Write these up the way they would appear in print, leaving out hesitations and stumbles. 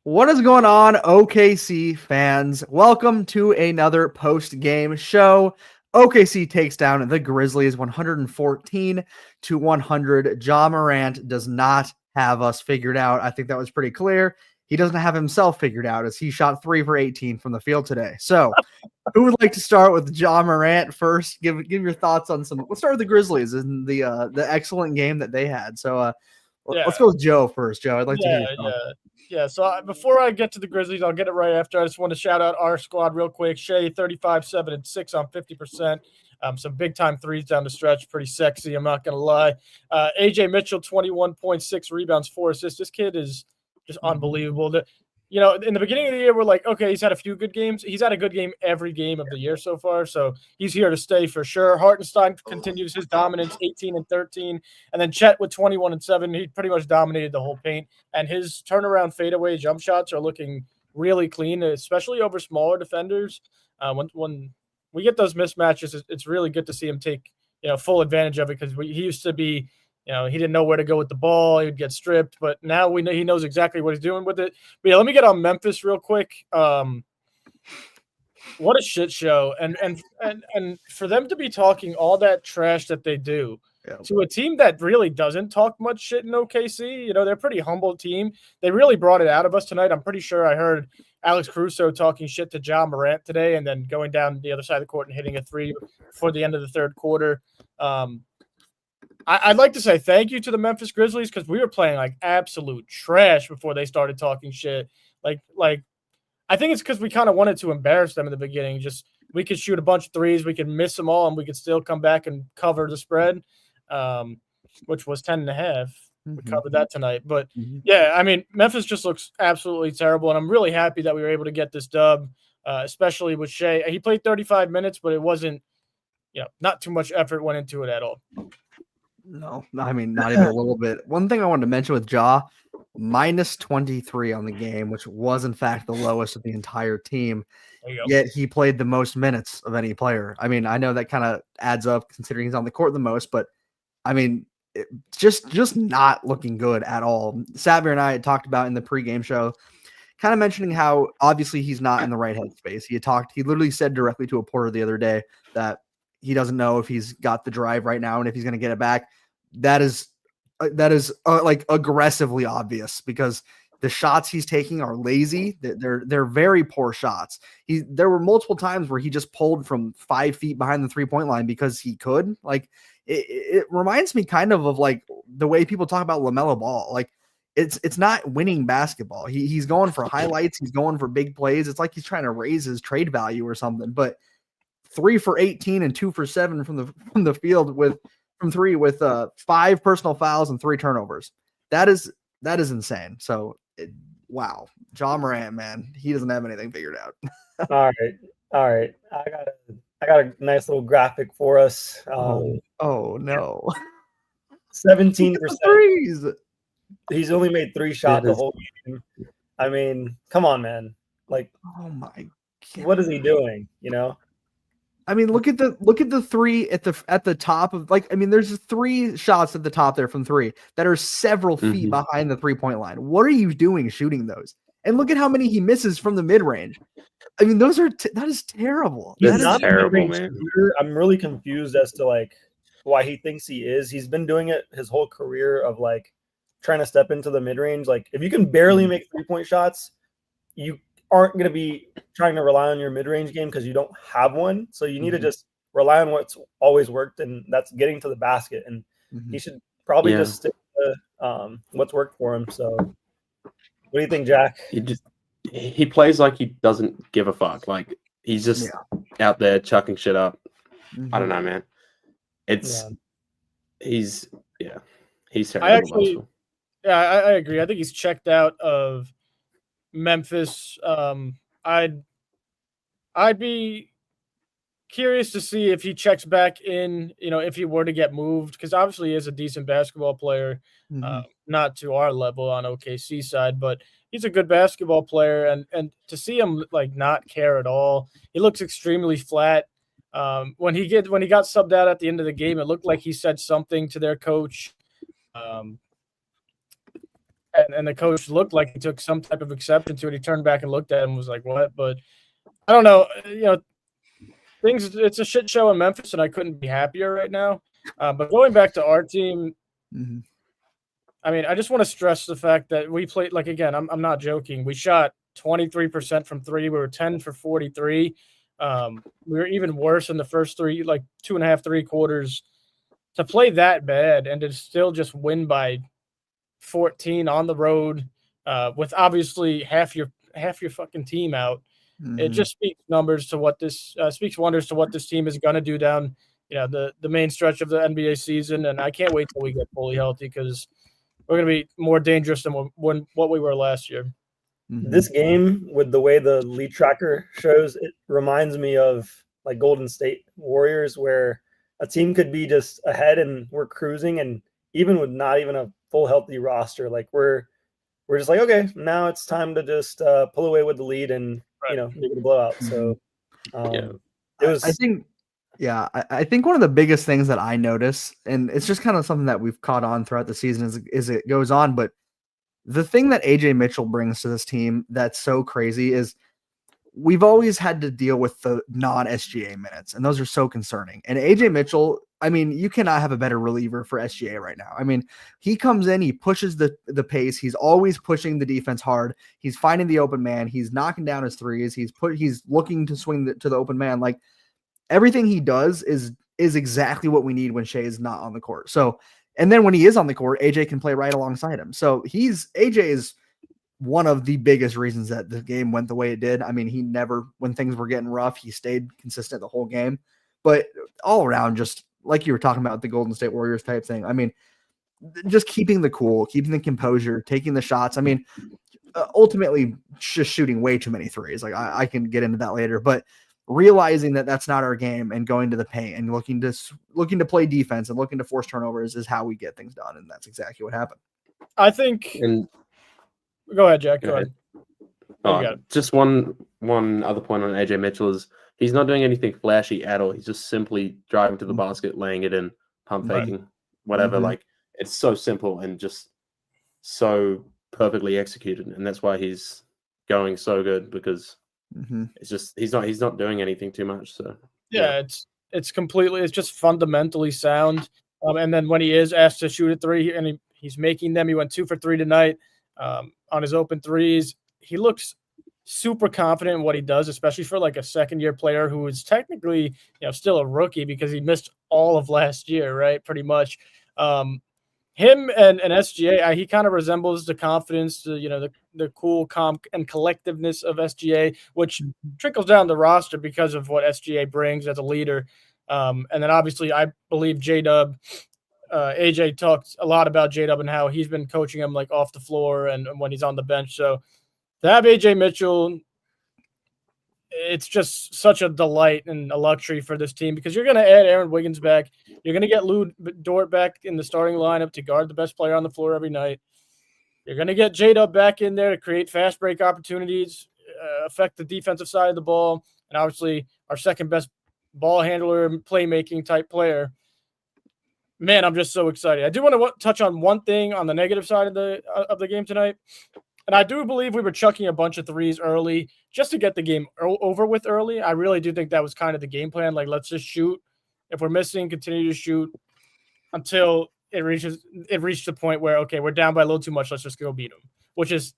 What is going on, OKC fans? Welcome to another post-game show. OKC takes down the Grizzlies 114-100. Ja Morant does not have us figured out. I think that was pretty clear. He doesn't have himself figured out as he shot 3 for 18 from the field today. So, who would like to start with Ja Morant first? Give your thoughts on some. Let's start with the Grizzlies and the excellent game that they had. So, let's go with Joe first. Joe, I'd like to hear your thoughts. Yeah. So before I get to the Grizzlies, I'll get it right after. I just want to shout out our squad real quick. Shea, 35, 7, and 6 on 50%. Some big-time threes down the stretch. Pretty sexy, I'm not going to lie. AJ Mitchell, 21.6 rebounds, 4 assists. This kid is just unbelievable. In the beginning of the year, we're like, okay, he's had a few good games. He's had a good game every game of the year so far, so he's here to stay for sure. Hartenstein continues his dominance, 18 and 13, and then Chet with 21 and 7. He pretty much dominated the whole paint, and his turnaround fadeaway jump shots are looking really clean, especially over smaller defenders. When we get those mismatches, it's really good to see him take full advantage of it because he used to be. He didn't know where to go with the ball. He would get stripped, but now we know he knows exactly what he's doing with it. But yeah, let me get on Memphis real quick. What a shit show. And for them to be talking all that trash that they do to a team that really doesn't talk much shit in OKC, they're a pretty humble team. They really brought it out of us tonight. I'm pretty sure I heard Alex Caruso talking shit to Ja Morant today and then going down the other side of the court and hitting a three before the end of the third quarter. I'd like to say thank you to the Memphis Grizzlies because we were playing like absolute trash before they started talking shit. Like I think it's because we kind of wanted to embarrass them in the beginning. Just we could shoot a bunch of threes, we could miss them all, and we could still come back and cover the spread, which was 10.5. We covered that tonight. But, yeah, I mean, Memphis just looks absolutely terrible, and I'm really happy that we were able to get this dub, especially with Shea. He played 35 minutes, but it wasn't, not too much effort went into it at all. No, I mean, not even a little bit. One thing I wanted to mention with Ja, minus 23 on the game, which was, in fact, the lowest of the entire team. Yet he played the most minutes of any player. I mean, I know that kind of adds up considering he's on the court the most, but, I mean, just not looking good at all. Sabir and I had talked about in the pregame show, kind of mentioning how obviously he's not in the right headspace. He literally said directly to a porter the other day that he doesn't know if he's got the drive right now and if he's going to get it back. That is like aggressively obvious because the shots he's taking are lazy. They're very poor shots. There were multiple times where he just pulled from 5 feet behind the 3-point line because he could. Like it reminds me kind of like the way people talk about LaMelo Ball. Like it's not winning basketball. He's going for highlights. He's going for big plays. It's like he's trying to raise his trade value or something. But 3 for 18 and 2 for 7 from the field from 3 with 5 personal fouls and 3 turnovers. That is insane. So wow, Ja Morant, man, he doesn't have anything figured out. All right. I got a nice little graphic for us. Oh no, 17% threes. He's only made 3 shots the whole game. I mean, come on, man. Like, oh my God, what is he doing? I mean, look at the 3 at the top of there's 3 shots at the top there from 3 that are several feet behind the 3-point line. What are you doing shooting those? And look at how many he misses from the mid range. I mean, that is terrible. He's not terrible, man. I'm really confused as to why he thinks he is. He's been doing it his whole career of trying to step into the mid range. Like if you can barely make 3-point shots, you aren't going to be trying to rely on your mid-range game because you don't have one. So you need to just rely on what's always worked, and that's getting to the basket. And he should probably just stick to what's worked for him. So what do you think, Jack? He plays like he doesn't give a fuck. Like he's just out there chucking shit up. I don't know, man. He's terrible. I agree. I think he's checked out of Memphis. I'd be curious to see if he checks back in, if he were to get moved, because obviously he is a decent basketball player, not to our level on OKC side, but he's a good basketball player, and to see him not care at all, he looks extremely flat. When he got subbed out at the end of the game, it looked like he said something to their coach. and the coach looked like he took some type of exception to it. He turned back and looked at him and was like, what? But I don't know. It's a shit show in Memphis, and I couldn't be happier right now. But going back to our team, I mean, I just want to stress the fact that we played, like, again, I'm not joking. We shot 23% from three. We were 10 for 43. We were even worse in the first 2.5, 3 quarters. To play that bad and to still just win by 14 on the road, with obviously half your fucking team out, it just speaks wonders to what this team is going to do down, the main stretch of the NBA season. And I can't wait till we get fully healthy, because we're going to be more dangerous than what we were last year. This game, with the way the lead tracker shows, it reminds me of like Golden State Warriors, where a team could be just ahead and we're cruising, and even with not even a full healthy roster, like we're just like, okay, now it's time to just pull away with the lead and make it a blowout. So it was. I think one of the biggest things that I notice, and it's just kind of something that we've caught on throughout the season is it goes on, but the thing that AJ Mitchell brings to this team that's so crazy is we've always had to deal with the non-SGA minutes, and those are so concerning. And AJ Mitchell, I mean, you cannot have a better reliever for SGA right now. I mean, he comes in, he pushes the pace. He's always pushing the defense hard. He's finding the open man. He's knocking down his threes. He's looking to swing to the open man. Like, everything he does is exactly what we need when Shea is not on the court. So, and then when he is on the court, AJ can play right alongside him. So AJ is one of the biggest reasons that the game went the way it did. I mean, he never, when things were getting rough, he stayed consistent the whole game. But all around, just like you were talking about the Golden State Warriors type thing, I mean, just keeping the cool, keeping the composure, taking the shots. I mean, ultimately just shooting way too many threes. Like, I can get into that later, but realizing that that's not our game and going to the paint and looking to play defense and looking to force turnovers is how we get things done. And that's exactly what happened. I think. Go ahead, Jack. Go ahead. Just one other point on AJ Mitchell is he's not doing anything flashy at all. He's just simply driving to the basket, laying it in, pump faking, whatever. Like, it's so simple and just so perfectly executed, and that's why he's going so good, because it's just he's not doing anything too much. So it's just fundamentally sound. And then when he is asked to shoot a three and he's making them, he went 2 for 3 tonight. On his open threes, he looks super confident in what he does, especially for like a second-year player who is technically, still a rookie because he missed all of last year, right? Pretty much. Him and SGA, he kind of resembles the confidence, the cool, calm, and collectiveness of SGA, which trickles down the roster because of what SGA brings as a leader. And then obviously, I believe J-Dub. AJ talked a lot about J-Dub and how he's been coaching him like off the floor and when he's on the bench. So to have AJ Mitchell, it's just such a delight and a luxury for this team, because you're going to add Aaron Wiggins back. You're going to get Lou Dort back in the starting lineup to guard the best player on the floor every night. You're going to get J-Dub back in there to create fast break opportunities, affect the defensive side of the ball, and obviously our second best ball handler, playmaking type player. Man, I'm just so excited. I do want to touch on one thing on the negative side of the game tonight. And I do believe we were chucking a bunch of threes early just to get the game over with early. I really do think that was kind of the game plan. Like, let's just shoot. If we're missing, continue to shoot until it reached the point where, okay, we're down by a little too much. Let's just go beat them, which is,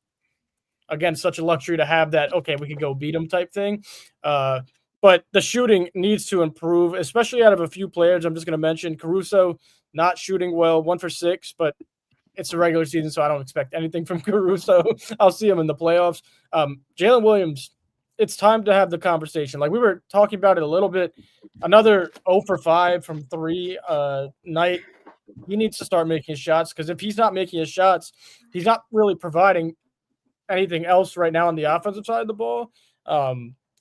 again, such a luxury to have that, okay, we can go beat them type thing. But the shooting needs to improve, especially out of a few players. I'm just going to mention Caruso not shooting well, 1 for 6, but it's the regular season, so I don't expect anything from Caruso. I'll see him in the playoffs. Jalen Williams, it's time to have the conversation. Like, we were talking about it a little bit. Another 0 for 5 from 3 night. He needs to start making his shots, because if he's not making his shots, he's not really providing anything else right now on the offensive side of the ball.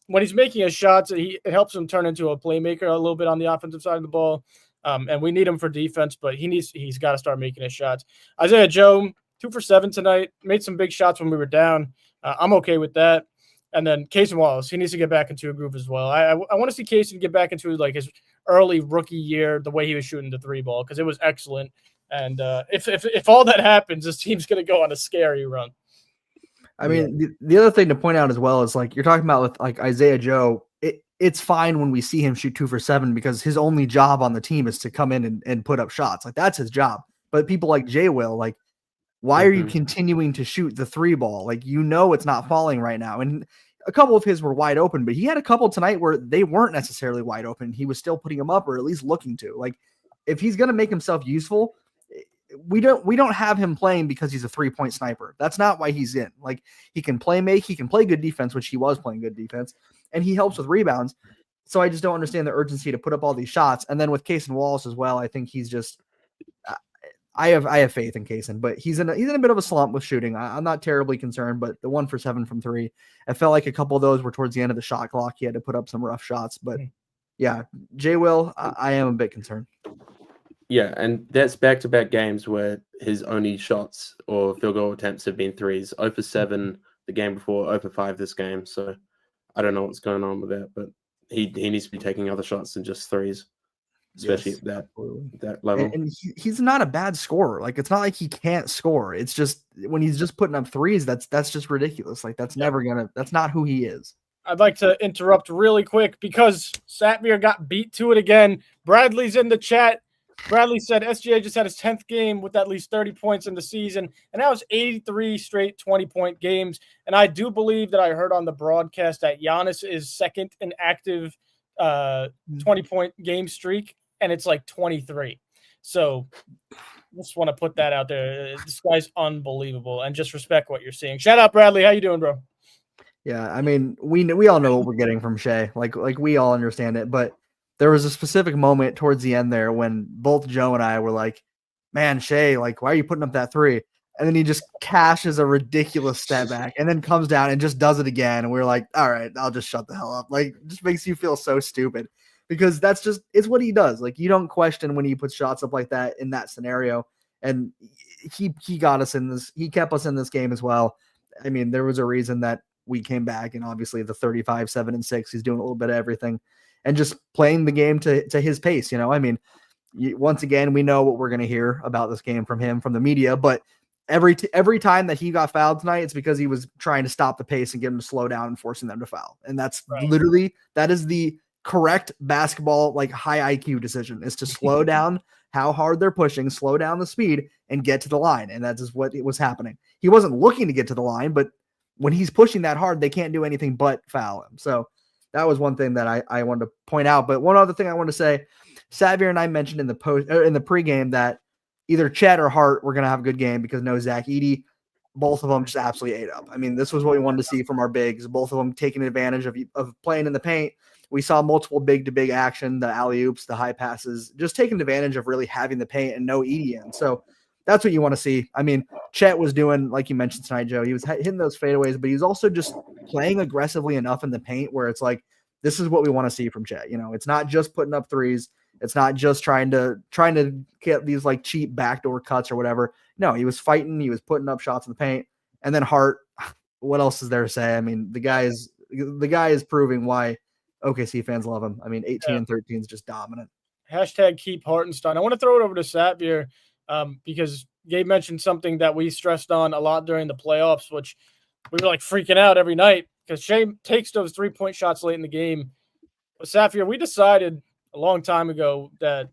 When he's making his shots, it helps him turn into a playmaker a little bit on the offensive side of the ball. And we need him for defense, but he's got to start making his shots. Isaiah Joe, 2 for 7 tonight, made some big shots when we were down. I'm okay with that. And then Casey Wallace, he needs to get back into a groove as well. I want to see Casey get back into like his early rookie year, the way he was shooting the 3 ball, because it was excellent. And if all that happens, this team's going to go on a scary run. I mean, the other thing to point out as well is like you're talking about with like Isaiah Joe. It's fine when we see him shoot 2 for 7 because his only job on the team is to come in and put up shots. Like that's his job. But people like Jay Will, like, why are you continuing to shoot the 3 ball? Like, it's not falling right now. And a couple of his were wide open, but he had a couple tonight where they weren't necessarily wide open. He was still putting them up or at least looking to. Like, if he's going to make himself useful, we don't have him playing because he's a 3-point sniper. That's not why he's in. Like, he can he can play good defense, which he was playing good defense, and he helps with rebounds. So I just don't understand the urgency to put up all these shots. And then with Kaysen Wallace as well, I think he's just I have faith in Kaysen, but he's in a bit of a slump with shooting. I'm not terribly concerned, but the 1 for 7 from 3, I felt like a couple of those were towards the end of the shot clock. He had to put up some rough shots, but yeah, Jay Will, I am a bit concerned. Yeah, and that's back-to-back games where his only shots or field goal attempts have been threes. 0 for 7 the game before, 0 for 5 this game. So I don't know what's going on with that, but he needs to be taking other shots than just threes, especially at that level. And he's not a bad scorer. Like, it's not like he can't score. It's just when he's just putting up threes, that's just ridiculous. Like, that's not who he is. I'd like to interrupt really quick because Satmir got beat to it again. Bradley's in the chat. Bradley said SGA just had his 10th game with at least 30 points in the season, and that was 83 straight 20-point games. And I do believe that I heard on the broadcast that Giannis is second in active 20-point game streak, and it's like 23. So just want to put that out there. This guy's unbelievable, and just respect what you're seeing. Shout out, Bradley. How you doing, bro? Yeah, I mean, we all know what we're getting from Shea. Like we all understand it, but there was a specific moment towards the end there when both Joe and I were like, man, Shea, like, why are you putting up that 3? And then he just cashes a ridiculous step back and then comes down and just does it again. And we're like, all right, I'll just shut the hell up. Like, it just makes you feel so stupid because it's what he does. Like, you don't question when he puts shots up like that in that scenario. And he got us in this. He kept us in this game as well. I mean, there was a reason that we came back, and obviously the 35, 7, and 6, he's doing a little bit of everything. And just playing the game to his pace, I mean, once again, we know what we're going to hear about this game from him, from the media, but every time that he got fouled tonight, it's because he was trying to stop the pace and get him to slow down and forcing them to foul. And that's that is the correct basketball, like, high IQ decision, is to slow down how hard they're pushing, slow down the speed, and get to the line. And that is what it was happening. He wasn't looking to get to the line, but when he's pushing that hard, they can't do anything but foul him. So that was one thing that I wanted to point out. But one other thing I want to say, Xavier and I mentioned in the pregame that either Chet or Hart were going to have a good game because no Zach Edey. Both of them just absolutely ate up. I mean, this was what we wanted to see from our bigs. Both of them taking advantage of playing in the paint. We saw multiple big-to-big action, the alley-oops, the high passes, just taking advantage of really having the paint and no Edey in. So that's what you want to see. I mean, Chet was doing, like you mentioned tonight, Joe, he was hitting those fadeaways, but he was also just playing aggressively enough in the paint where it's like, this is what we want to see from Chet. It's not just putting up threes. It's not just trying to get these like cheap backdoor cuts or whatever. No, he was fighting. He was putting up shots in the paint. And then Hart, what else is there to say? I mean, the guy is proving why OKC fans love him. I mean, 18 and 13 is just dominant. Hashtag keep Hartenstein. I want to throw it over to Satbir because Gabe mentioned something that we stressed on a lot during the playoffs, which we were like freaking out every night because Shea takes those 3-point shots late in the game. But Sapphire, we decided a long time ago that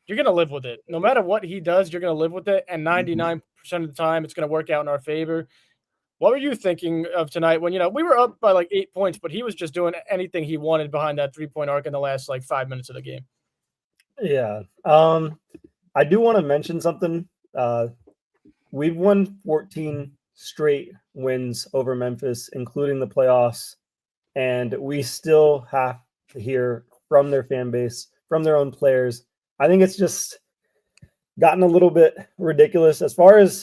you're going to live with it. No matter what he does, you're going to live with it. And 99% of the time, it's going to work out in our favor. What were you thinking of tonight when, we were up by like 8 points, but he was just doing anything he wanted behind that 3-point arc in the last like 5 minutes of the game? Yeah. I do want to mention something. We've won 14 straight wins over Memphis, including the playoffs, and we still have to hear from their fan base, from their own players. I think it's just gotten a little bit ridiculous as far as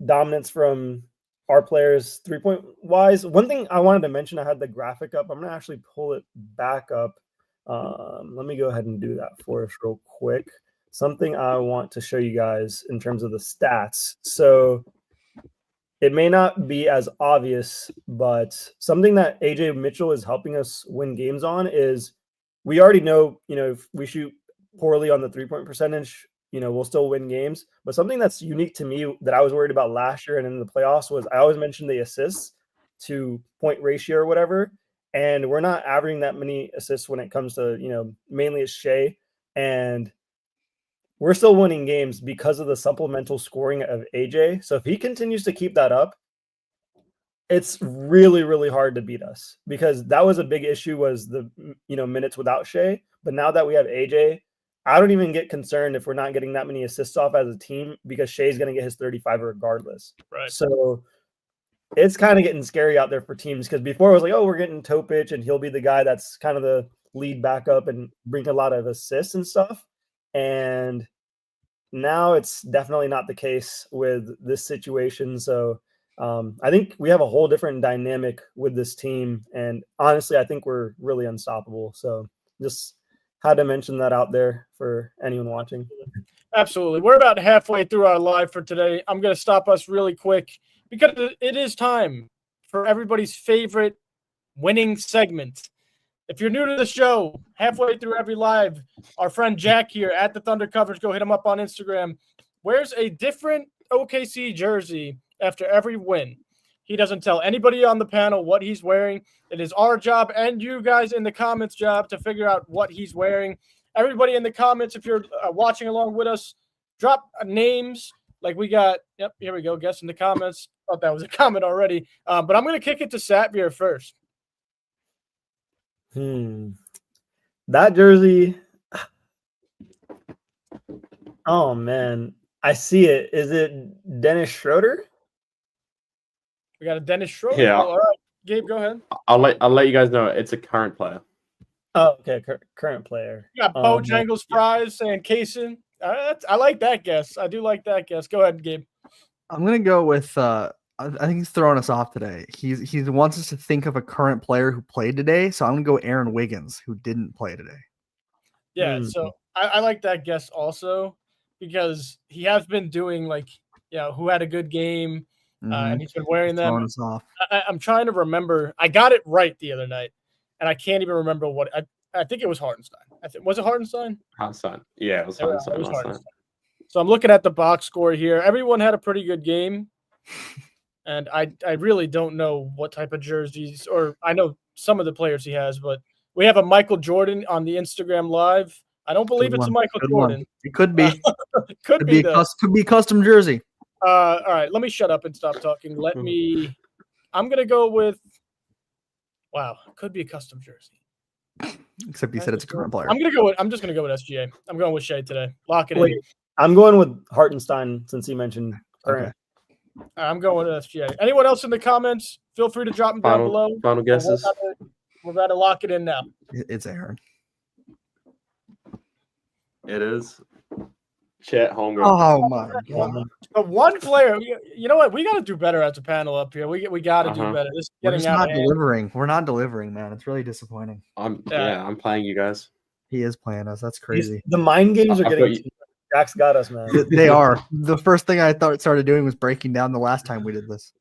dominance from our players 3-point wise. One thing I wanted to mention, I had the graphic up. I'm going to actually pull it back up. Let me go ahead and do that for us real quick. Something I want to show you guys in terms of the stats. So it may not be as obvious, but something that AJ Mitchell is helping us win games on is we already know, if we shoot poorly on the 3-point percentage, we'll still win games. But something that's unique to me that I was worried about last year and in the playoffs was I always mentioned the assists to point ratio or whatever. And we're not averaging that many assists when it comes to, mainly it's Shea. And we're still winning games because of the supplemental scoring of AJ. So if he continues to keep that up, it's really, really hard to beat us, because that was a big issue, was the minutes without Shea. But now that we have AJ, I don't even get concerned if we're not getting that many assists off as a team, because Shea's going to get his 35 regardless. Right. So it's kind of getting scary out there for teams, because before it was like, oh, we're getting Topic and he'll be the guy that's kind of the lead backup and bring a lot of assists and stuff. And now it's definitely not the case with this situation. So I think we have a whole different dynamic with this team. And honestly, I think we're really unstoppable. So just had to mention that out there for anyone watching. Absolutely. We're about halfway through our live for today. I'm going to stop us really quick because it is time for everybody's favorite winning segment. If you're new to the show, halfway through every live, our friend Jack here at the Thunder Covers, go hit him up on Instagram, wears a different OKC jersey after every win. He doesn't tell anybody on the panel what he's wearing. It is our job and you guys in the comments job to figure out what he's wearing. Everybody in the comments, if you're watching along with us, drop names. Like we got, yep, here we go. Guess in the comments. Thought that was a comment already. But I'm going to kick it to Satvir first. That jersey. Oh, man. I see it. Is it Dennis Schroeder? We got a Dennis Schroeder. Yeah. All right, Gabe, go ahead. I'll let you guys know it's a current player. Oh, okay. Current player. You got Bojangles Fries saying Kaysen. I like that guess. I do like that guess. Go ahead, Gabe. I'm gonna go with. I think he's throwing us off today. He wants us to think of a current player who played today. So I'm gonna go Aaron Wiggins, who didn't play today. Yeah. So I like that guess also, because he has been doing who had a good game. And he's been wearing them. Throwing us off. I'm trying to remember. I got it right the other night, and I can't even remember what. I think it was Hartenstein. Was it Hartenstein? Hartenstein. Yeah, it was Hartenstein. So I'm looking at the box score here. Everyone had a pretty good game, and I really don't know what type of jerseys, or I know some of the players he has, but we have a Michael Jordan on the Instagram live. I don't believe it's a Michael Jordan. It could be. Could be custom jersey. All right, let me shut up and stop talking. I'm gonna go with. Wow, could be a custom jersey. Except you said it's a current player. I'm just gonna go with SGA. I'm going with Shea today. Lock it in. I'm going with Hartenstein since he mentioned current. Okay. I'm going with SGA. Anyone else in the comments? Feel free to drop them down below. Final guesses. We're about to lock it in now. It's Aaron. It is Chet Holmgren. Oh my god! But one player, you know what? We got to do better as a panel up here. We got to do better. We're just not delivering. We're not delivering, man. It's really disappointing. I'm playing you guys. He is playing us. That's crazy. The mind games are getting. Jack's got us, man. They are. The first thing I started doing was breaking down the last time we did this.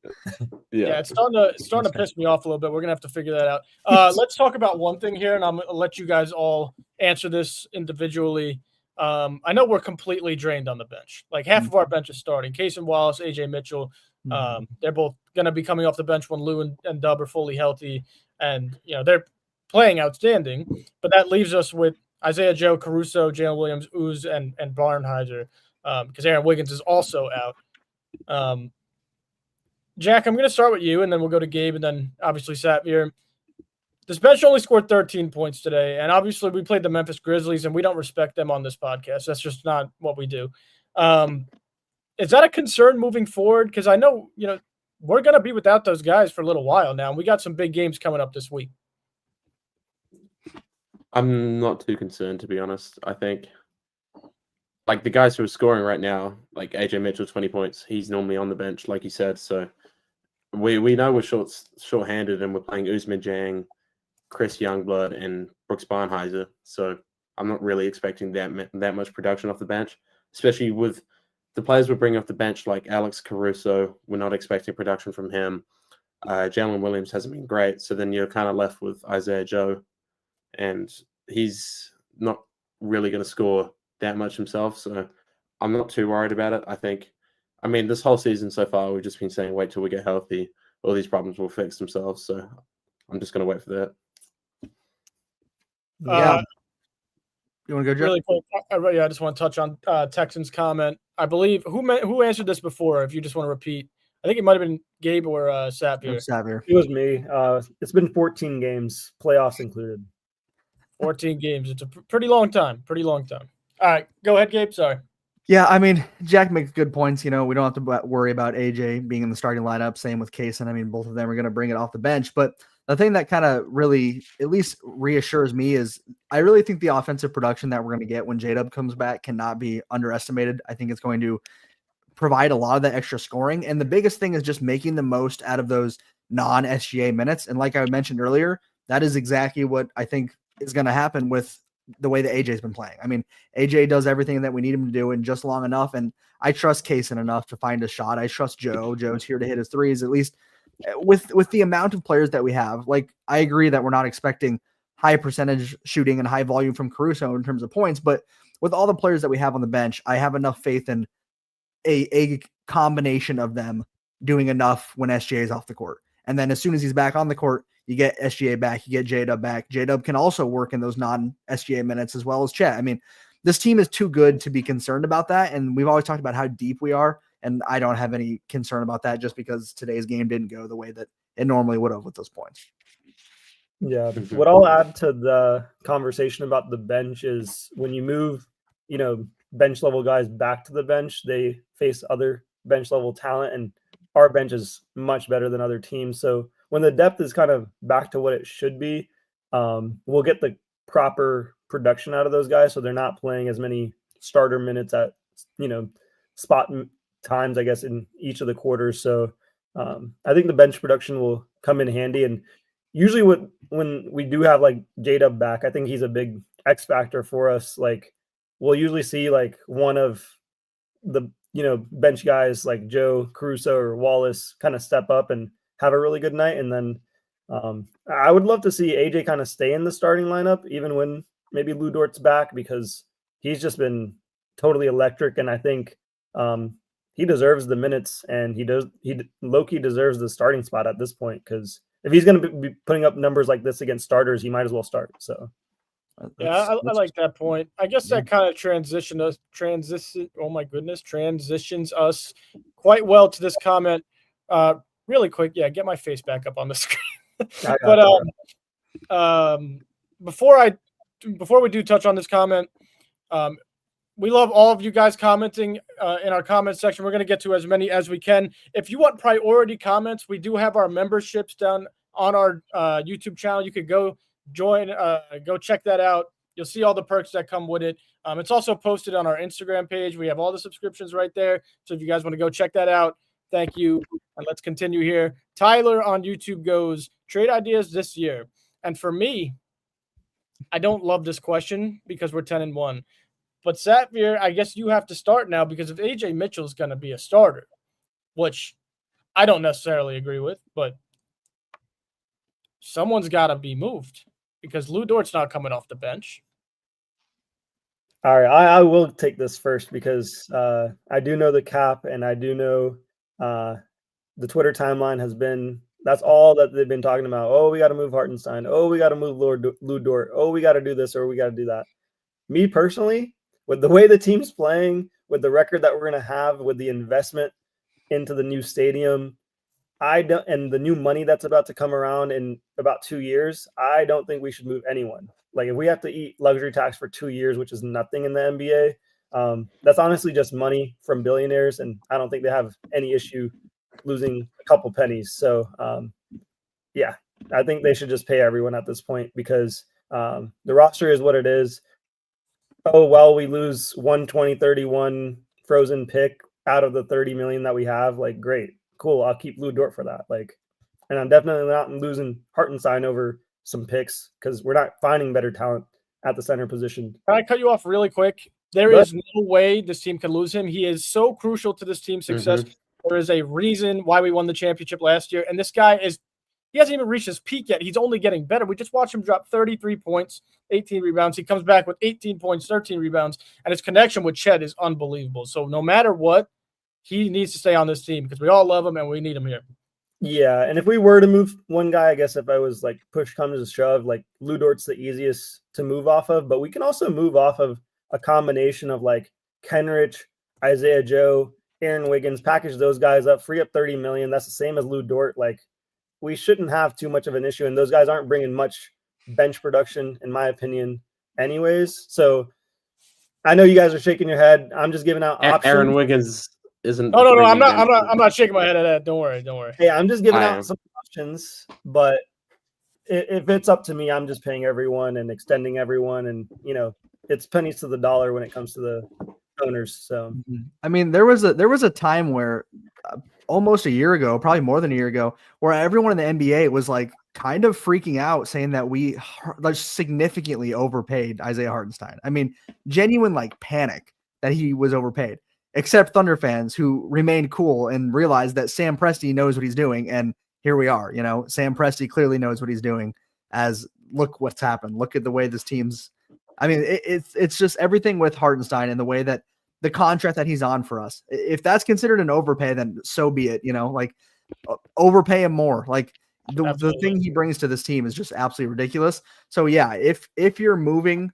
Yeah, it's starting to piss me off a little bit. We're gonna have to figure that out. Let's talk about one thing here, and I'm gonna let you guys all answer this individually. I know we're completely drained on the bench. Like half of our bench is starting. Kaysen Wallace, AJ Mitchell. They're both gonna be coming off the bench when Lou and Dub are fully healthy, and they're playing outstanding. But that leaves us with Isaiah Joe, Caruso, Jalen Williams, Ooze, and Barnheiser, because Aaron Wiggins is also out. Jack, I'm going to start with you, and then we'll go to Gabe, and then obviously Satvir. This bench only scored 13 points today, and obviously we played the Memphis Grizzlies, and we don't respect them on this podcast. That's just not what we do. Is that a concern moving forward? Because I know we're going to be without those guys for a little while now, and we got some big games coming up this week. I'm not too concerned, to be honest. I think, like, the guys who are scoring right now, like AJ Mitchell, 20 points, he's normally on the bench, like you said. So we know we're short-handed, and we're playing Usman Jang, Chris Youngblood, and Brooks Barnheiser. So I'm not really expecting that much production off the bench, especially with the players we're bringing off the bench, like Alex Caruso. We're not expecting production from him. Jalen Williams hasn't been great. So then you're kind of left with Isaiah Joe, and he's not really going to score that much himself. So I'm not too worried about it. I mean, this whole season so far, we've just been saying, wait till we get healthy. All these problems will fix themselves. So I'm just going to wait for that. Yeah. You want to go, Jeff? Really quick, I just want to touch on Texans' comment. I believe who answered this before. If you just want to repeat, I think it might have been Gabe or Sapir. It was me. It's been 14 games, playoffs included. 14 games. It's a pretty long time. Pretty long time. All right, go ahead, Gabe. Sorry. Yeah, I mean, Jack makes good points. We don't have to worry about AJ being in the starting lineup. Same with Kaysen. I mean, both of them are going to bring it off the bench. But the thing that kind of really at least reassures me is I really think the offensive production that we're going to get when J-Dub comes back cannot be underestimated. I think it's going to provide a lot of that extra scoring. And the biggest thing is just making the most out of those non-SGA minutes. And like I mentioned earlier, that is exactly what I think is going to happen with the way that AJ's been playing. I mean, AJ does everything that we need him to do in just long enough. And I trust Kaysen enough to find a shot. I trust Joe. Joe's here to hit his threes, at least with the amount of players that we have. Like, I agree that we're not expecting high percentage shooting and high volume from Caruso in terms of points, but with all the players that we have on the bench, I have enough faith in a combination of them doing enough when SGA is off the court. And then as soon as he's back on the court, you get SGA back, you get J-Dub back. J-Dub can also work in those non-SGA minutes as well as Chet. I mean, this team is too good to be concerned about that. And we've always talked about how deep we are. And I don't have any concern about that just because today's game didn't go the way that it normally would have with those points. Yeah. What I'll add to the conversation about the bench is when you move, bench level guys back to the bench, they face other bench level talent, and our bench is much better than other teams. So when the depth is kind of back to what it should be, we'll get the proper production out of those guys. So they're not playing as many starter minutes at, spot times, I guess, in each of the quarters. So I think the bench production will come in handy. And usually when we do have like J-Dub back, I think he's a big X factor for us. Like, we'll usually see like one of the, bench guys like Joe, Caruso, or Wallace kind of step up and have a really good night. And then I would love to see AJ kind of stay in the starting lineup, even when maybe Lou Dort's back, because he's just been totally electric. And I think he deserves the minutes, and he low-key deserves the starting spot at this point, because if he's going to be putting up numbers like this against starters, he might as well start. So. Yeah, I like that point. I guess that kind of transitions us quite well to this comment. Really quick, get my face back up on the screen. But before we do touch on this comment, we love all of you guys commenting in our comment section. We're going to get to as many as we can. If you want priority comments, we do have our memberships down on our YouTube channel. You could go join, go check that out. You'll see all the perks that come with it. It's also posted on our Instagram page. We have all the subscriptions right there. So if you guys want to go check that out, thank you. And let's continue here. Tyler on YouTube goes, trade ideas this year. And for me, I don't love this question because we're 10-1. But Satvir, I guess you have to start now, because if AJ Mitchell is going to be a starter, which I don't necessarily agree with, but someone's got to be moved, because Lou Dort's not coming off the bench. All right, I will take this first, because I do know the cap, and I do know the Twitter timeline has been, that's all that they've been talking about. Oh, we got to move Hartenstein. Oh, we got to move Lou Dort. Oh, we got to do this, or we got to do that. Me personally, with the way the team's playing, with the record that we're going to have, with the investment into the new stadium, and the new money that's about to come around in about 2 years, I don't think we should move anyone. Like, if we have to eat luxury tax for 2 years, which is nothing in the NBA, that's honestly just money from billionaires, and I don't think they have any issue losing a couple pennies. So, yeah, I think they should just pay everyone at this point, because the roster is what it is. Oh, well, we lose 120-31 frozen pick out of the 30 million that we have. Like, great. Cool, I'll keep Lou Dort for that. Like, and I'm definitely not losing Hartenstein over some picks, because we're not finding better talent at the center position. Can I cut you off really quick? There is no way this team can lose him. He is so crucial to this team's success. There is a reason why we won the championship last year, and this guy is He hasn't even reached his peak yet. He's only getting better. We just watched him drop 33 points, 18 rebounds. He comes back with 18 points, 13 rebounds, and his connection with Chet is unbelievable. So no matter what, he needs to stay on this team because we all love him and we need him here. Yeah, and if we were to move one guy, I guess if I was like push comes to shove, like Lou Dort's the easiest to move off of, but we can also move off of a combination of like Kenrich, Isaiah Joe, Aaron Wiggins, package those guys up, free up 30 million. That's the same as Lou Dort. Like we shouldn't have too much of an issue, and those guys aren't bringing much bench production, in my opinion, anyways. So I know you guys are shaking your head. I'm just giving out options. Aaron Wiggins isn't. No. I'm not shaking my head at that. Don't worry. Yeah, I'm just giving out some options, but if it's up to me, I'm just paying everyone and extending everyone, and it's pennies to the dollar when it comes to the owners. So I mean, there was a time where almost a year ago, probably more than a year ago, where everyone in the NBA was like kind of freaking out, saying that we like significantly overpaid Isaiah Hartenstein. I mean, genuine like panic that he was overpaid. Except Thunder fans who remained cool and realized that Sam Presti knows what he's doing. And here we are, Sam Presti clearly knows what he's doing, as look what's happened. Look at the way this team's, I mean, it's just everything with Hartenstein and the way that the contract that he's on for us. If that's considered an overpay, then so be it, like overpay him more. Like the thing he brings to this team is just absolutely ridiculous. So yeah, if you're moving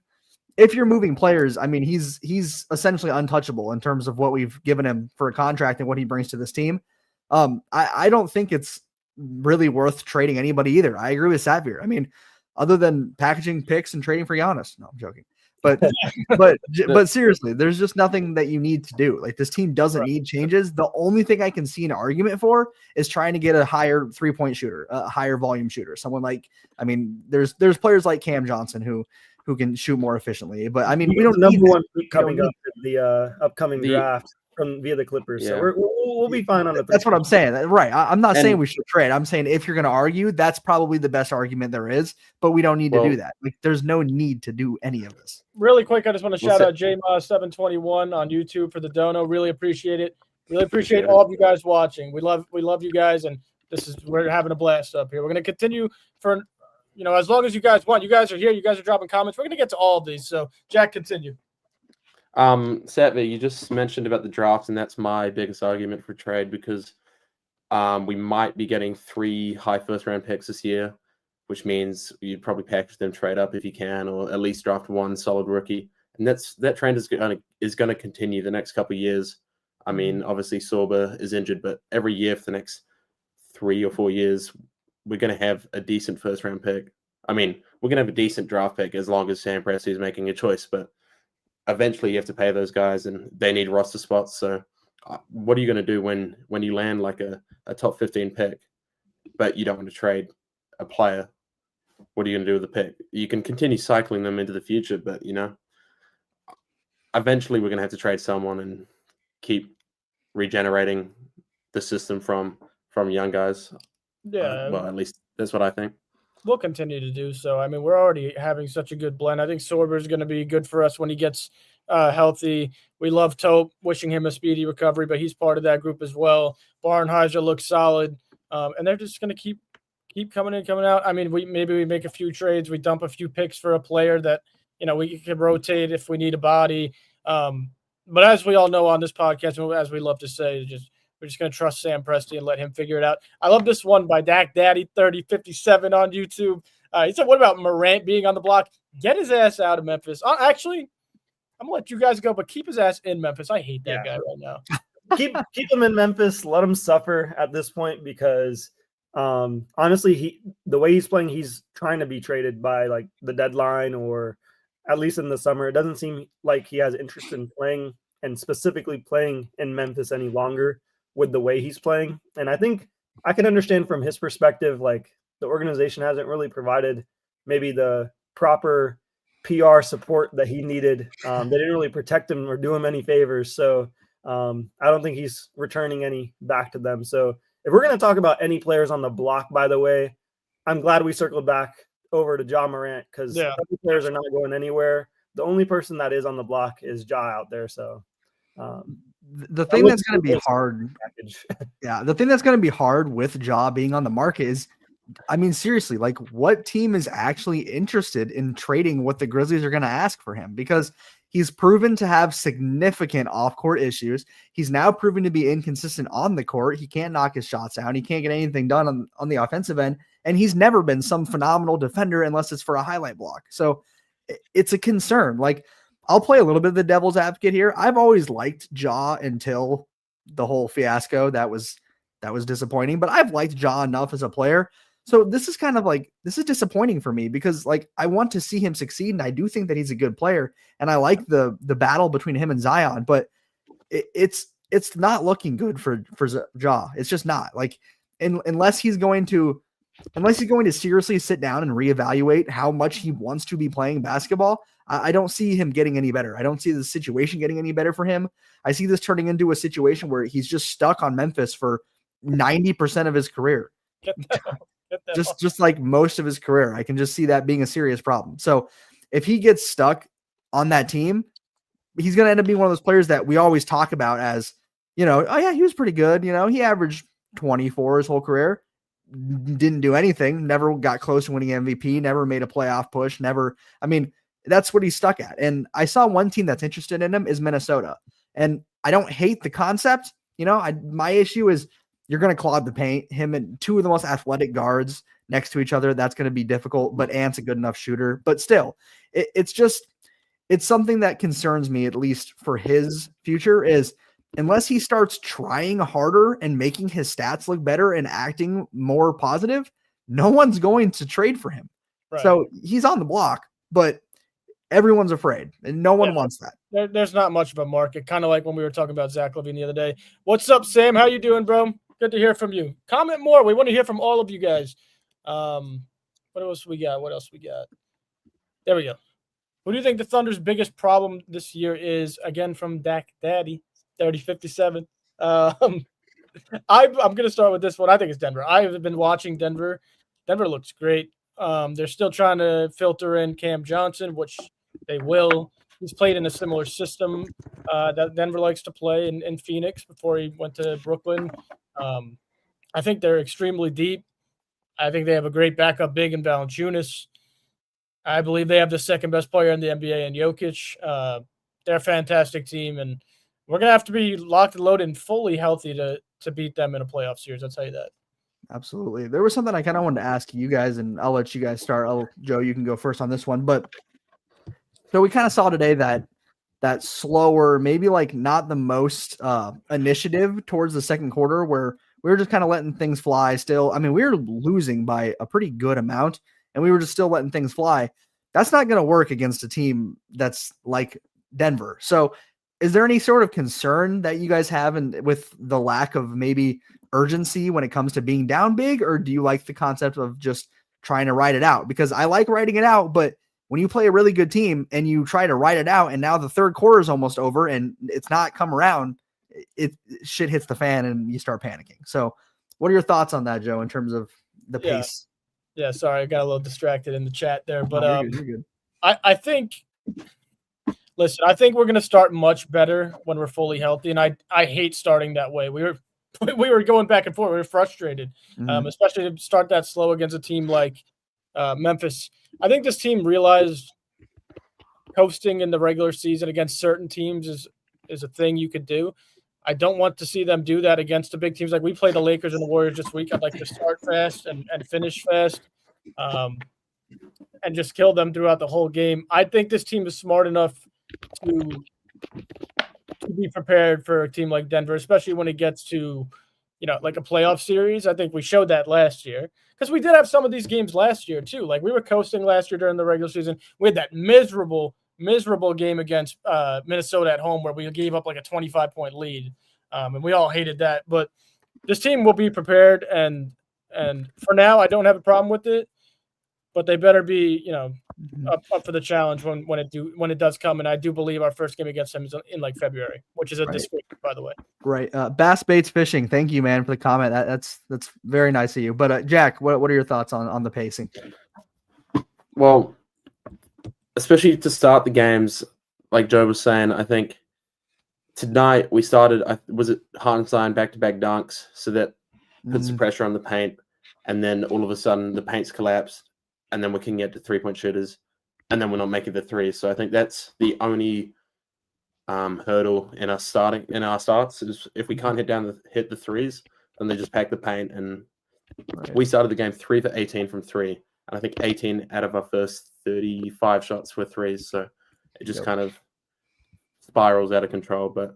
players, I mean, he's essentially untouchable in terms of what we've given him for a contract and what he brings to this team. I don't think it's really worth trading anybody either. I agree with Savir. I mean, other than packaging picks and trading for Giannis. No, I'm joking. But seriously, there's just nothing that you need to do. Like this team doesn't need changes. The only thing I can see an argument for is trying to get a higher 3-point shooter, a higher volume shooter. Someone like, I mean, there's players like Cam Johnson who can shoot more efficiently. But I mean, we don't number one coming up in the upcoming draft via the Clippers. Yeah. So we'll be fine on the. That's what I'm saying. Right. I'm not saying we should trade. I'm saying if you're going to argue, that's probably the best argument there is. But we don't need to do that. Like, there's no need to do any of this. Really quick, I just want to shout out JMA721 on YouTube for the dono. Really appreciate it. Really appreciate all of you guys watching. We love you guys, and we're having a blast up here. We're going to continue for. As long as you guys want, you guys are here, you guys are dropping comments. We're going to get to all of these. So, Jack, continue. Satvi, you just mentioned about the drafts, and that's my biggest argument for trade because we might be getting 3 high first-round picks this year, which means you'd probably package them, trade up if you can, or at least draft one solid rookie. And that trend is going to continue the next couple of years. I mean, obviously, Sorba is injured, but every year for the next 3 or 4 years, we're going to have a decent first-round pick. I mean, we're going to have a decent draft pick as long as Sam Presti is making a choice, but eventually you have to pay those guys, and they need roster spots. So what are you going to do when you land like a top 15 pick, but you don't want to trade a player? What are you going to do with the pick? You can continue cycling them into the future, but, eventually we're going to have to trade someone and keep regenerating the system from young guys. Yeah. Well, at least that's what I think. We'll continue to do so. I mean, we're already having such a good blend. I think Sorber is going to be good for us when he gets healthy. We love Tope, wishing him a speedy recovery, but he's part of that group as well. Barnhizer looks solid, and they're just going to keep coming in, coming out. I mean, maybe we make a few trades. We dump a few picks for a player that, we can rotate if we need a body. But as we all know on this podcast, as we love to say, we're just going to trust Sam Presti and let him figure it out. I love this one by Dak Daddy 3057 on YouTube. He said, what about Morant being on the block? Get his ass out of Memphis. Actually, I'm going to let you guys go, but keep his ass in Memphis. I hate that guy right now. keep him in Memphis. Let him suffer at this point because honestly, the way he's playing, he's trying to be traded by like the deadline or at least in the summer. It doesn't seem like he has interest in playing and specifically playing in Memphis any longer with the way he's playing. And I think I can understand from his perspective, like the organization hasn't really provided maybe the proper PR support that he needed. They didn't really protect him or do him any favors. So I don't think he's returning any back to them. So if we're going to talk about any players on the block, by the way, I'm glad we circled back over to Ja Morant because players are not going anywhere. The only person that is on the block is Ja out there. So the thing that's going to be hard, the thing that's going to be hard with Ja being on the market is I mean, seriously, like what team is actually interested in trading what the Grizzlies are going to ask for him? Because he's proven to have significant off-court issues. He's now proven to be inconsistent on the court. He can't knock his shots down. He can't get anything done on the offensive end. And he's never been some phenomenal defender unless it's for a highlight block. So it's a concern. Like, I'll play a little bit of the devil's advocate here. I've always liked Ja until the whole fiasco. That was disappointing, but I've liked Ja enough as a player. So this is kind of like, this is disappointing for me because like I want to see him succeed. And I do think that he's a good player. And I like the battle between him and Zion, but it's not looking good for Ja. It's just not like, unless he's going to seriously sit down and reevaluate how much he wants to be playing basketball. I don't see him getting any better. I don't see the situation getting any better for him. I see this turning into a situation where he's just stuck on Memphis for 90% of his career. Just like most of his career. I can just see that being a serious problem. So if he gets stuck on that team, he's going to end up being one of those players that we always talk about as, oh yeah, he was pretty good. He averaged 24 his whole career, didn't do anything, never got close to winning MVP, never made a playoff push, that's what he's stuck at. And I saw one team that's interested in him is Minnesota. And I don't hate the concept. My issue is you're going to clog the paint. Him and two of the most athletic guards next to each other. That's going to be difficult, but Ant's a good enough shooter. But still, it's something that concerns me, at least for his future, is unless he starts trying harder and making his stats look better and acting more positive, no one's going to trade for him. Right. So he's on the block, but everyone's afraid, and no one wants that. There's not much of a market, kind of like when we were talking about Zach LaVine the other day. What's up, Sam? How you doing, bro? Good to hear from you. Comment more. We want to hear from all of you guys. What else we got? There we go. Who do you think the Thunder's biggest problem this year is? Again, from Dak Daddy, 3057. I'm going to start with this one. I think it's Denver. I've been watching Denver. Denver looks great. They're still trying to filter in Cam Johnson, which they will. He's played in a similar system that Denver likes to play in Phoenix before he went to Brooklyn. I think they're extremely deep. I think they have a great backup big in Valanciunas. I believe they have the second best player in the NBA in Jokic. They're a fantastic team, and we're going to have to be locked and loaded and fully healthy to beat them in a playoff series. I'll tell you that. Absolutely. There was something I kind of wanted to ask you guys, and I'll let you guys start. Joe, you can go first on this one. But so we kind of saw today that slower, maybe like not the most initiative towards the second quarter, where we were just kind of letting things fly still. I mean, we were losing by a pretty good amount, and we were just still letting things fly. That's not going to work against a team that's like Denver. So is there any sort of concern that you guys have with the lack of maybe urgency when it comes to being down big, or do you like the concept of just trying to ride it out? Because I like writing it out, but when you play a really good team and you try to ride it out and now the third quarter is almost over and it's not come around, shit hits the fan and you start panicking. So what are your thoughts on that, Joe, in terms of the pace? Yeah, sorry, I got a little distracted in the chat there, but you're good. I think we're going to start much better when we're fully healthy, and I hate starting that way. We were going back and forth. We were frustrated, especially to start that slow against a team like Memphis. I think this team realized coasting in the regular season against certain teams is a thing you could do. I don't want to see them do that against the big teams. Like we play the Lakers and the Warriors this week. I'd like to start fast and finish fast and just kill them throughout the whole game. I think this team is smart enough to be prepared for a team like Denver, especially when it gets to, like a playoff series. I think we showed that last year because we did have some of these games last year too. Like we were coasting last year during the regular season. We had that miserable game against Minnesota at home where we gave up like a 25-point lead. And we all hated that, but this team will be prepared. And for now, I don't have a problem with it, but they better be, up for the challenge when it does come. And I do believe our first game against them is in like February, which is this week, by the way. Right. Bass Baits Fishing. Thank you, man, for the comment. That's very nice of you. But Jack, what are your thoughts on the pacing? Well, especially to start the games, like Joe was saying, I think tonight we started, was it Hartenstein back-to-back dunks, so that puts some pressure on the paint. and then all of a sudden the paint's collapsed, and then we're kicking out to 3-point shooters, and then we're not making the threes. So I think that's the only hurdle in our starts is if we can't hit the threes, then they just pack the paint. And we started the game 3 for 18 from 3, and I think 18 out of our first 35 shots were threes. So it just kind of spirals out of control. But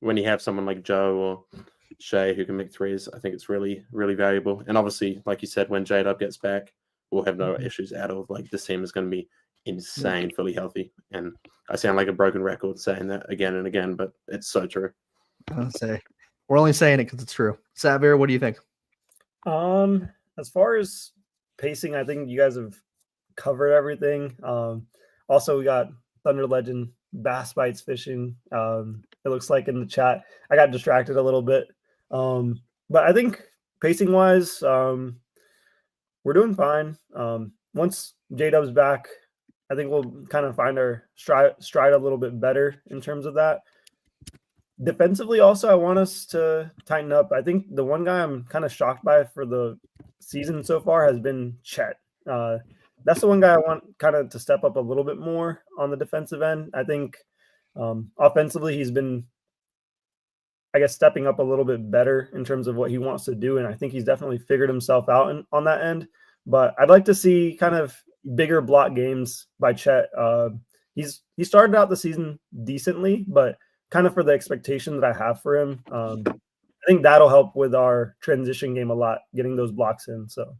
when you have someone like Joe or Shea who can make threes, I think it's really, really valuable. And obviously, like you said, when J-Dub gets back, we'll have no issues at all. Like, this team is going to be insane, fully healthy. And I sound like a broken record saying that again and again, but it's so true. I'll say we're only saying it because it's true. Savir, what do you think? As far as pacing, I think you guys have covered everything. Also, we got Thunder Legend Bass Bites Fishing. It looks like in the chat. I got distracted a little bit. But I think pacing wise, we're doing fine. Once J-Dub's back, I think we'll kind of find our stride a little bit better in terms of that. Defensively, also, I want us to tighten up. I think the one guy I'm kind of shocked by for the season so far has been Chet. That's the one guy I want kind of to step up a little bit more on the defensive end. I think offensively, he's been, I guess, stepping up a little bit better in terms of what he wants to do. And I think he's definitely figured himself out on that end. But I'd like to see kind of bigger block games by Chet. He started out the season decently, but kind of for the expectation that I have for him, I think that'll help with our transition game a lot, getting those blocks in. So,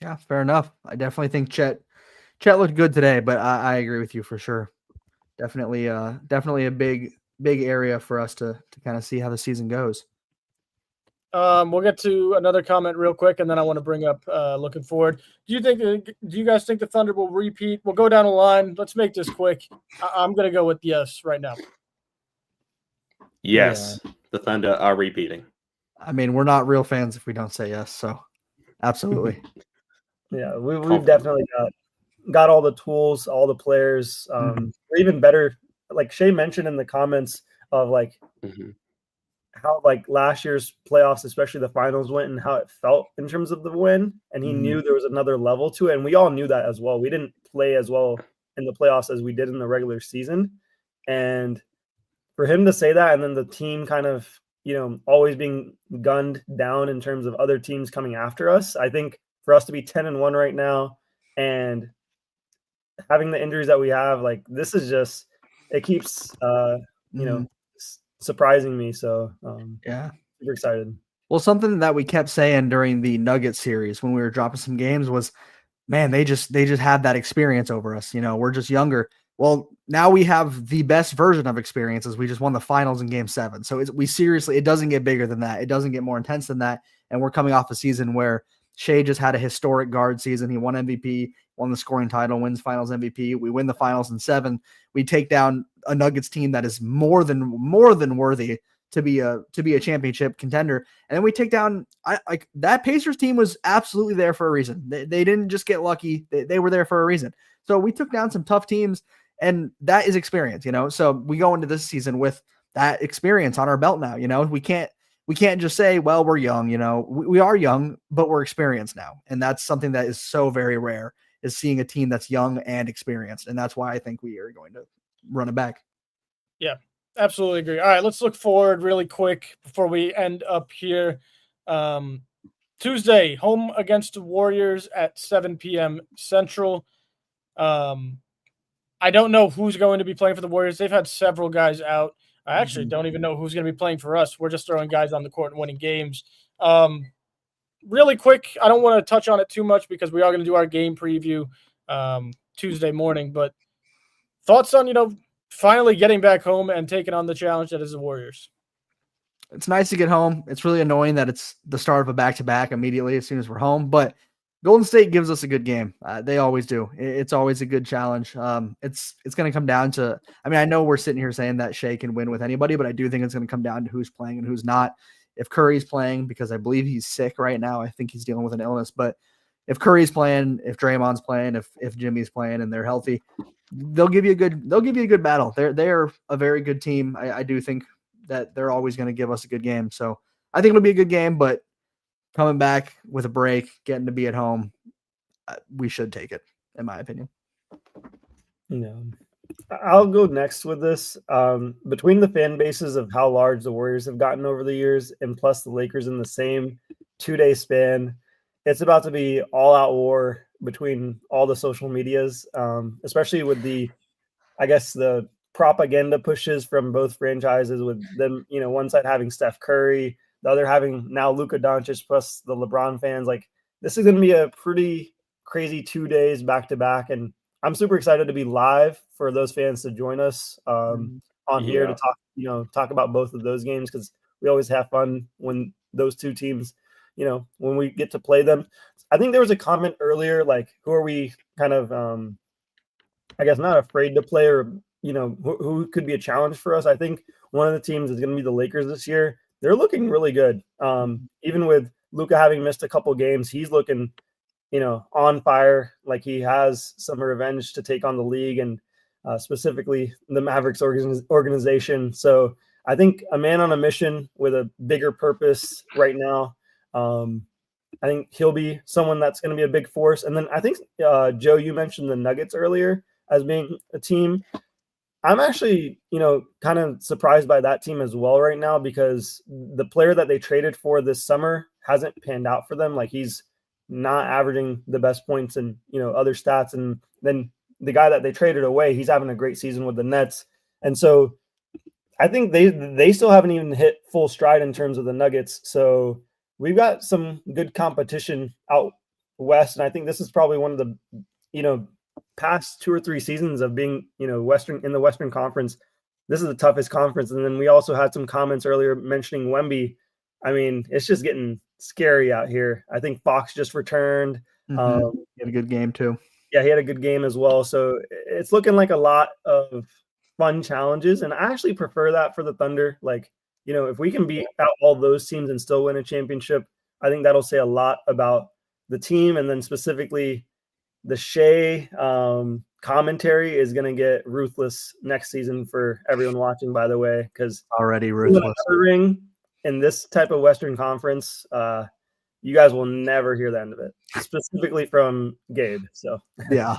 yeah, fair enough. I definitely think Chet looked good today, but I agree with you for sure. Definitely a big area for us to kind of see how the season goes. We'll get to another comment real quick, and then I want to bring up looking forward. Do you guys think the Thunder will repeat? We'll go down the line. Let's make this quick. I'm going to go with yes right now. Yes, the Thunder are repeating. I mean, we're not real fans if we don't say yes, so absolutely. Yeah, we've definitely got all the tools, all the players. We're even better, like Shea mentioned in the comments of like how like last year's playoffs, especially the finals went and how it felt in terms of the win. And he knew there was another level to it. And we all knew that as well. We didn't play as well in the playoffs as we did in the regular season. And for him to say that, and then the team kind of, always being gunned down in terms of other teams coming after us, I think for us to be 10-1 right now and having the injuries that we have, like this is just, it keeps, surprising me. So yeah, super excited. Well, something that we kept saying during the Nuggets series when we were dropping some games was, man, they just have that experience over us. We're just younger. Well, now we have the best version of experiences. We just won the finals in Game 7. So it doesn't get bigger than that. It doesn't get more intense than that. And we're coming off a season where Shea just had a historic guard season. He won MVP, won the scoring title, wins finals MVP. We win the finals in 7. We take down a Nuggets team that is more than worthy to be a championship contender. And then we take down that Pacers team was absolutely there for a reason. They didn't just get lucky. They were there for a reason. So we took down some tough teams, and that is experience, So we go into this season with that experience on our belt now. We can't just say, well, we're young, we are young, but we're experienced now. And that's something that is so very rare, is seeing a team that's young and experienced. And that's why I think we are going to run it back. Yeah, absolutely agree. All right, let's look forward really quick before we end up here. Tuesday, home against the Warriors at 7 p.m. Central. I don't know who's going to be playing for the Warriors. They've had several guys out. I actually don't even know who's going to be playing for us. We're just throwing guys on the court and winning games. Really quick, I don't want to touch on it too much because we are going to do our game preview Tuesday morning. But thoughts on, finally getting back home and taking on the challenge that is the Warriors? It's nice to get home. It's really annoying that it's the start of a back-to-back immediately as soon as we're home. But Golden State gives us a good game. They always do. It's always a good challenge. It's going to come down to, I know we're sitting here saying that Shea can win with anybody, but I do think it's going to come down to who's playing and who's not. If Curry's playing, because I believe he's sick right now, I think he's dealing with an illness, but if Curry's playing, if Draymond's playing, if Jimmy's playing and they're healthy, they'll give you a good battle. They're a very good team. I do think that they're always going to give us a good game. So I think it'll be a good game, but coming back with a break, getting to be at home, we should take it, in my opinion. Yeah. I'll go next with this. Between the fan bases of how large the Warriors have gotten over the years, and plus the Lakers in the same 2-day span, it's about to be all-out war between all the social medias, especially with the propaganda pushes from both franchises, with them, one side having Steph Curry, the other having now Luka Doncic, plus the LeBron fans. Like, this is going to be a pretty crazy 2 days back to back, and I'm super excited to be live for those fans to join us on here to talk about both of those games, because we always have fun when those two teams, when we get to play them. I think there was a comment earlier, like, who are we kind of, not afraid to play, or, who could be a challenge for us? I think one of the teams is going to be the Lakers this year. They're looking really good. Even with Luka having missed a couple games, he's looking on fire, like he has some revenge to take on the league, and specifically the Mavericks organization. So I think a man on a mission with a bigger purpose right now. I think he'll be someone that's going to be a big force. And then I think, Joe, you mentioned the Nuggets earlier as being a team. I'm actually, kind of surprised by that team as well right now, because the player that they traded for this summer hasn't panned out for them. Like, he's not averaging the best points and, other stats. And then the guy that they traded away, he's having a great season with the Nets. And so I think they still haven't even hit full stride in terms of the Nuggets. So we've got some good competition out west. And I think this is probably one of the, past 2 or 3 seasons of being, in the Western Conference. This is the toughest conference. And then we also had some comments earlier mentioning Wemby. I mean, it's just getting scary out here. I think Fox just returned. He had a good game too. Yeah, he had a good game as well. So it's looking like a lot of fun challenges. And I actually prefer that for the Thunder. Like, if we can beat out all those teams and still win a championship, I think that'll say a lot about the team. And then specifically the Shea commentary is going to get ruthless next season for everyone watching, by the way, because already ruthless. Ring in this type of Western Conference, you guys will never hear the end of it, specifically from Gabe. So yeah.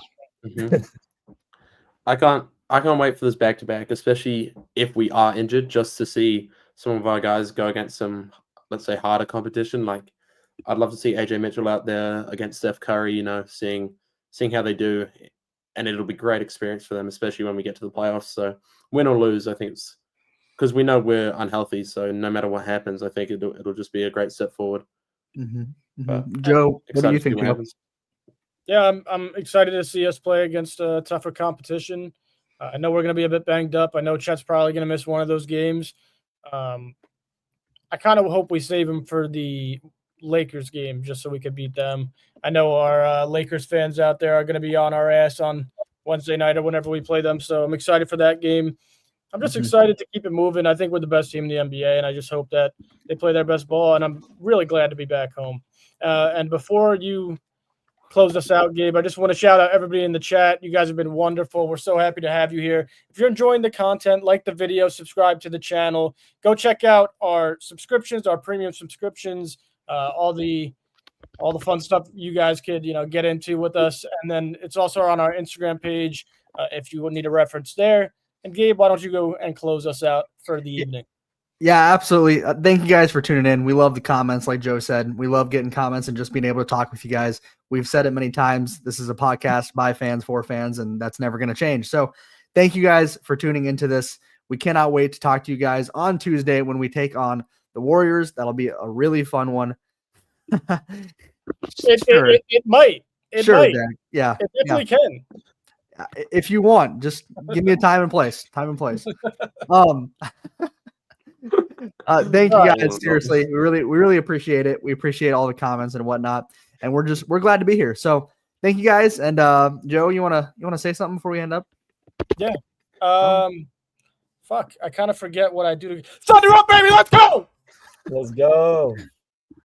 I can't wait for this back-to-back, especially if we are injured, just to see some of our guys go against some, let's say, harder competition. Like, I'd love to see AJ Mitchell out there against Steph Curry, seeing how they do, and it'll be a great experience for them, especially when we get to the playoffs. So win or lose, I think it's because we know we're unhealthy. So no matter what happens, I think it'll just be a great step forward. Joe, what do you think? Yeah, I'm excited to see us play against a tougher competition. I know we're going to be a bit banged up. I know Chet's probably going to miss one of those games. I kind of hope we save him for the Lakers game just so we could beat them. I know our Lakers fans out there are going to be on our ass on Wednesday night or whenever we play them. So I'm excited for that game. I'm just excited to keep it moving. I think we're the best team in the NBA, and I just hope that they play their best ball, and I'm really glad to be back home. And before you close us out, Gabe, I just want to shout out everybody in the chat. You guys have been wonderful. We're so happy to have you here. If you're enjoying the content, like the video, subscribe to the channel. Go check out our subscriptions, our premium subscriptions, all the fun stuff you guys could, get into with us. And then it's also on our Instagram page if you need a reference there. And Gabe, why don't you go and close us out for the evening? Yeah, absolutely. Thank you guys for tuning in. We love the comments, like Joe said. We love getting comments and just being able to talk with you guys. We've said it many times. This is a podcast by fans for fans, and that's never going to change. So thank you guys for tuning into this. We cannot wait to talk to you guys on Tuesday when we take on the Warriors. That'll be a really fun one. It might. It might. Dad. Yeah. It definitely can. If you want, just give me a time and place. Thank you guys. Seriously, we really appreciate it. We appreciate all the comments and whatnot, and we're glad to be here. So thank you guys. And Joe, you wanna say something before we end up? Yeah. Fuck, I kind of forget what I do. Thunder up, baby! Let's go. Let's go.